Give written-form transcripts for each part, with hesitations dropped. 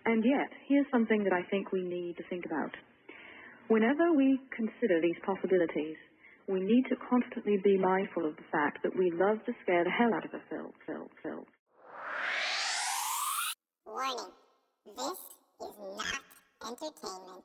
And yet, here's something that I think we need to think about. Whenever we consider these possibilities, we need to constantly be mindful of the fact that we love to scare the hell out of ourselves. Warning, this is not entertainment.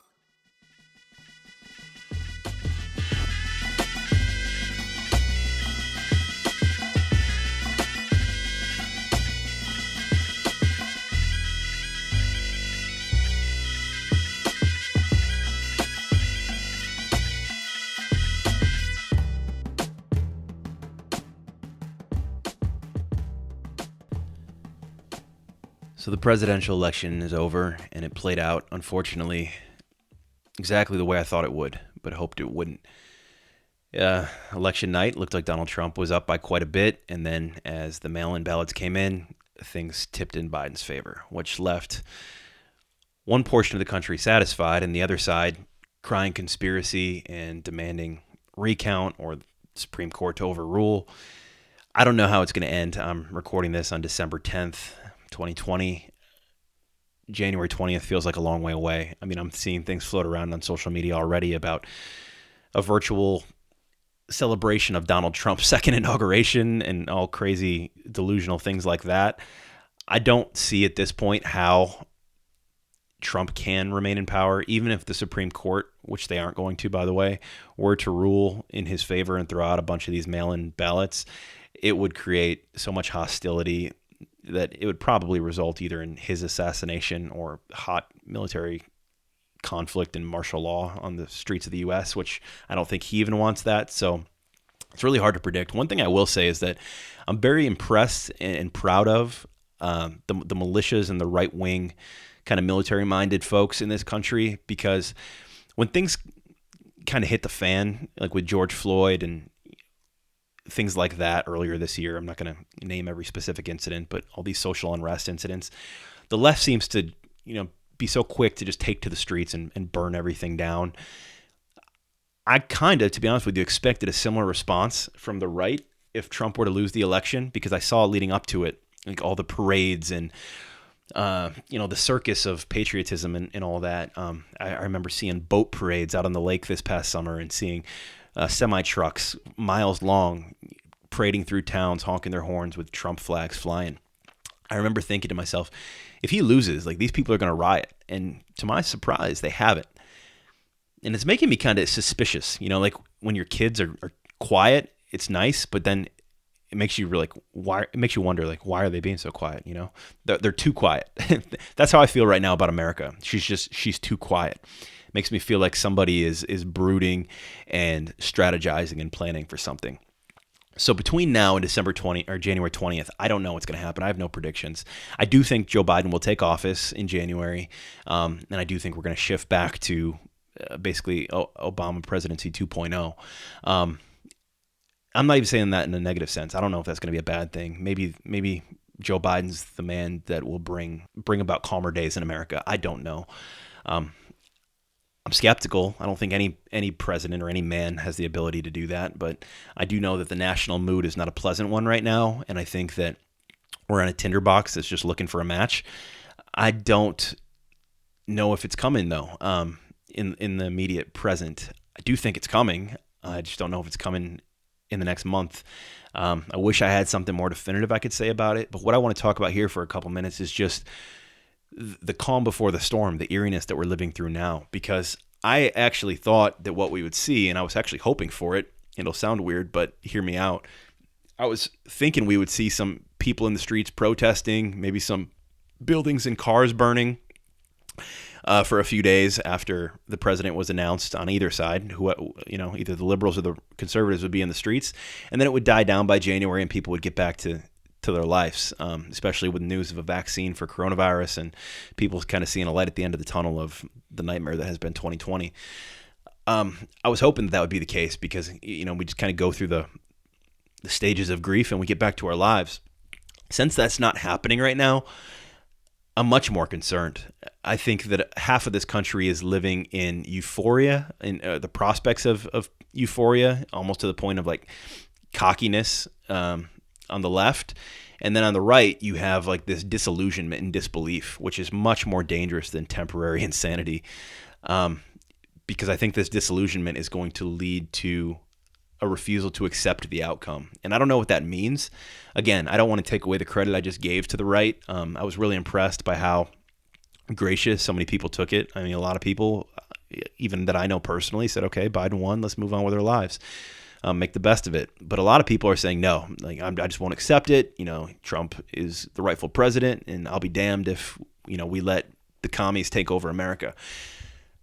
So the presidential election is over, and it played out, unfortunately, exactly the way I thought it would, but hoped it wouldn't. Election night looked like Donald Trump was up by quite a bit, and then as the mail-in ballots came in, things tipped in Biden's favor, which left one portion of the country satisfied and the other side crying conspiracy and demanding recount or the Supreme Court to overrule. I don't know how it's going to end. I'm recording this on December 10th. 2020, January 20th feels like a long way away. I mean, I'm seeing things float around on social media already about a virtual celebration of Donald Trump's second inauguration and all crazy delusional things like that. I don't see at this point how Trump can remain in power, even if the Supreme Court, which they aren't going to, by the way, were to rule in his favor and throw out a bunch of these mail-in ballots. It would create so much hostility that it would probably result either in his assassination or hot military conflict and martial law on the streets of the U.S., which I don't think he even wants that. So it's really hard to predict. One thing I will say is that I'm very impressed and proud of the militias and the right-wing kind of military-minded folks in this country, because when things kind of hit the fan, like with George Floyd and things like that earlier this year, I'm not going to name every specific incident, but all these social unrest incidents, the left seems to, be so quick to just take to the streets and burn everything down. I kind of, to be honest with you, expected a similar response from the right if Trump were to lose the election, because I saw leading up to it, like all the parades and, the circus of patriotism and all that. I remember seeing boat parades out on the lake this past summer and seeing semi-trucks miles long parading through towns, honking their horns with Trump flags flying. I remember thinking to myself, if he loses, like, these people are going to riot. And to my surprise, they haven't. And it's making me kind of suspicious. Like when your kids are quiet, it's nice, but then it makes you wonder, like, why are they being so quiet? They're too quiet. That's how I feel right now about America. She's too quiet. Makes me feel like somebody is brooding and strategizing and planning for something. So between now and January 20th, I don't know what's going to happen. I have no predictions. I do think Joe Biden will take office in January, and I do think we're going to shift back to basically Obama presidency 2.0. I'm not even saying that in a negative sense. I don't know if that's going to be a bad thing. Maybe Joe Biden's the man that will bring about calmer days in America. I don't know. I'm skeptical. I don't think any president or any man has the ability to do that, but I do know that the national mood is not a pleasant one right now, and I think that we're on a tinderbox that's just looking for a match. I don't know if it's coming, though, in the immediate present. I do think it's coming. I just don't know if it's coming in the next month. I wish I had something more definitive I could say about it, but what I want to talk about here for a couple minutes is just the calm before the storm, the eeriness that we're living through now, because I actually thought that what we would see, and I was actually hoping for it, it'll sound weird, but hear me out. I was thinking we would see some people in the streets protesting, maybe some buildings and cars burning for a few days after the president was announced on either side, either the liberals or the conservatives would be in the streets, and then it would die down by January and people would get back to their lives, especially with news of a vaccine for coronavirus and people kind of seeing a light at the end of the tunnel of the nightmare that has been 2020. I was hoping that would be the case because, we just kind of go through the stages of grief and we get back to our lives. Since that's not happening right now, I'm much more concerned. I think that half of this country is living in euphoria and the prospects of euphoria, almost to the point of like cockiness. on the left. And then on the right, you have like this disillusionment and disbelief, which is much more dangerous than temporary insanity. Because I think this disillusionment is going to lead to a refusal to accept the outcome. And I don't know what that means. Again, I don't want to take away the credit I just gave to the right. I was really impressed by how gracious so many people took it. I mean, a lot of people, even that I know personally, said, okay, Biden won, let's move on with our lives. Make the best of it. But a lot of people are saying, no, like I just won't accept it. Trump is the rightful president, and I'll be damned if, we let the commies take over America.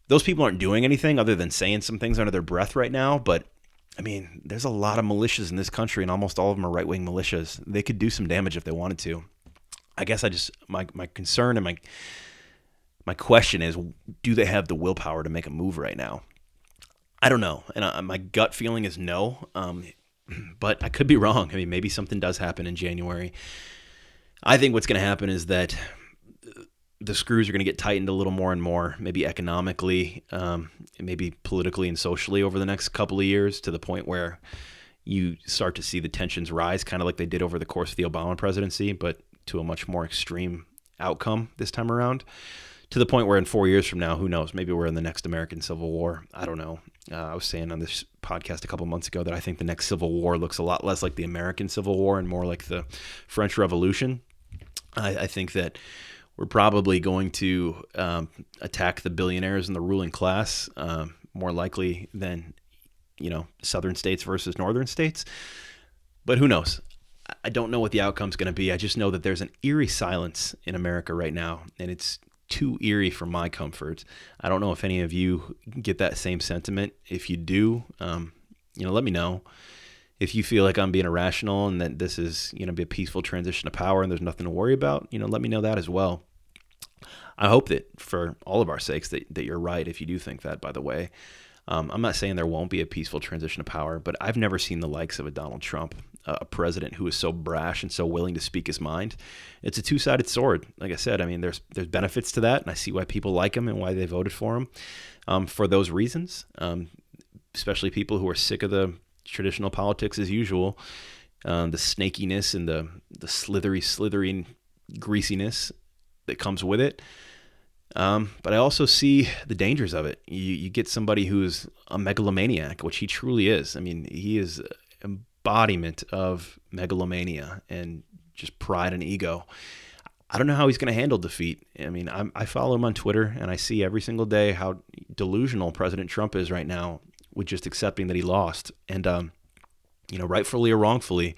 Those people aren't doing anything other than saying some things under their breath right now. But I mean, there's a lot of militias in this country, and almost all of them are right-wing militias. They could do some damage if they wanted to. I guess my concern and my question is, do they have the willpower to make a move right now? I don't know. And my gut feeling is no. But I could be wrong. I mean, maybe something does happen in January. I think what's going to happen is that the screws are going to get tightened a little more and more, maybe economically, maybe politically and socially over the next couple of years, to the point where you start to see the tensions rise, kind of like they did over the course of the Obama presidency, but to a much more extreme outcome this time around, to the point where in 4 years from now, who knows, maybe we're in the next American Civil War. I don't know. I was saying on this podcast a couple months ago that I think the next Civil War looks a lot less like the American Civil War and more like the French Revolution. I think that we're probably going to attack the billionaires and the ruling class more likely than, southern states versus northern states. But who knows? I don't know what the outcome's going to be. I just know that there's an eerie silence in America right now, and it's too eerie for my comfort. I don't know if any of you get that same sentiment. If you do, let me know. If you feel like I'm being irrational and that this is going to be a peaceful transition of power and there's nothing to worry about, let me know that as well. I hope that for all of our sakes that you're right if you do think that, by the way. I'm not saying there won't be a peaceful transition of power, but I've never seen the likes of a Donald Trump, a president who is so brash and so willing to speak his mind. It's a two-sided sword. Like I said, I mean, there's benefits to that, and I see why people like him and why they voted for him for those reasons, especially people who are sick of the traditional politics as usual, the snakiness and the slithering greasiness that comes with it. But I also see the dangers of it. You get somebody who's a megalomaniac, which he truly is. I mean, he is embodiment of megalomania and just pride and ego. I don't know how he's going to handle defeat. I mean, I follow him on Twitter, and I see every single day how delusional President Trump is right now with just accepting that he lost. And, rightfully or wrongfully,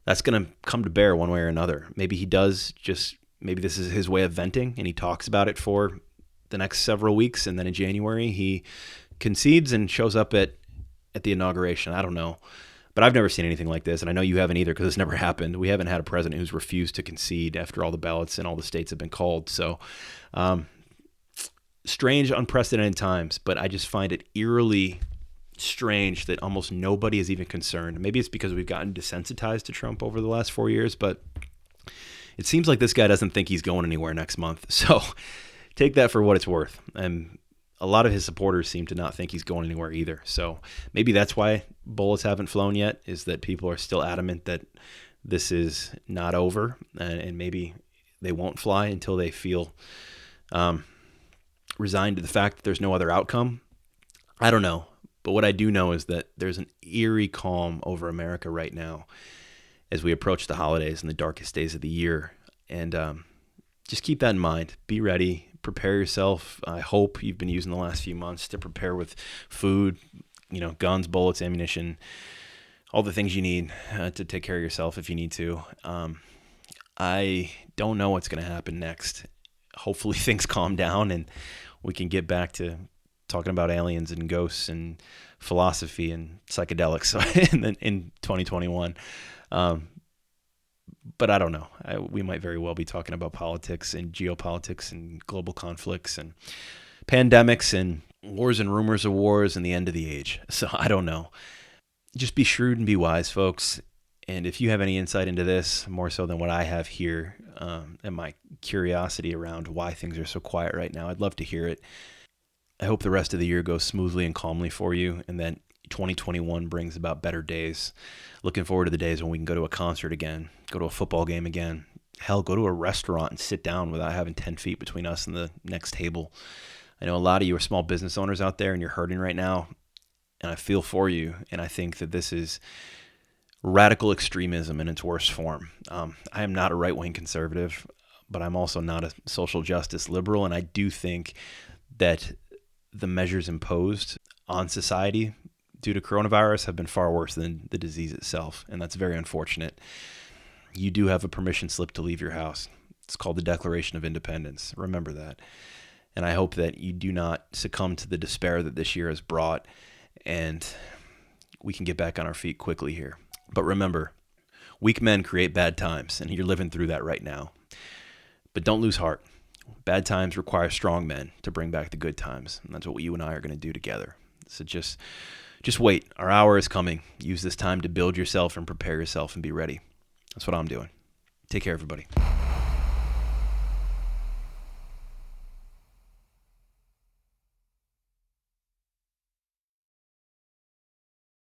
that's going to come to bear one way or another. Maybe he does maybe this is his way of venting, and he talks about it for the next several weeks, and then in January he concedes and shows up at the inauguration. I don't know. But I've never seen anything like this, and I know you haven't either because it's never happened. We haven't had a president who's refused to concede after all the ballots and all the states have been called. So strange, unprecedented times, but I just find it eerily strange that almost nobody is even concerned. Maybe it's because we've gotten desensitized to Trump over the last 4 years, but it seems like this guy doesn't think he's going anywhere next month. So take that for what it's worth. And a lot of his supporters seem to not think he's going anywhere either. So maybe that's why bullets haven't flown yet, is that people are still adamant that this is not over, and maybe they won't fly until they feel resigned to the fact that there's no other outcome. I don't know. But what I do know is that there's an eerie calm over America right now as we approach the holidays and the darkest days of the year. And just keep that in mind. Be ready. Prepare yourself. I hope you've been using the last few months to prepare with food, guns, bullets, ammunition, all the things you need to take care of yourself if you need to. I don't know what's going to happen next. Hopefully things calm down and we can get back to talking about aliens and ghosts and philosophy and psychedelics in 2021. But I don't know. We might very well be talking about politics and geopolitics and global conflicts and pandemics and wars and rumors of wars and the end of the age. So I don't know. Just be shrewd and be wise, folks. And if you have any insight into this, more so than what I have here, and my curiosity around why things are so quiet right now, I'd love to hear it. I hope the rest of the year goes smoothly and calmly for you, and that 2021 brings about better days. Looking forward to the days when we can go to a concert again, go to a football game again. Hell, go to a restaurant and sit down without having 10 feet between us and the next table. I know a lot of you are small business owners out there and you're hurting right now, and I feel for you. And I think that this is radical extremism in its worst form. I am not a right-wing conservative, but I'm also not a social justice liberal, and I do think that the measures imposed on society due to coronavirus have been far worse than the disease itself, and that's very unfortunate. You do have a permission slip to leave your house. It's called the Declaration of Independence. Remember that. And I hope that you do not succumb to the despair that this year has brought, and we can get back on our feet quickly here. But remember, weak men create bad times, and you're living through that right now. But don't lose heart. Bad times require strong men to bring back the good times, and that's what you and I are going to do together. So just wait. Our hour is coming. Use this time to build yourself and prepare yourself and be ready. That's what I'm doing. Take care, everybody.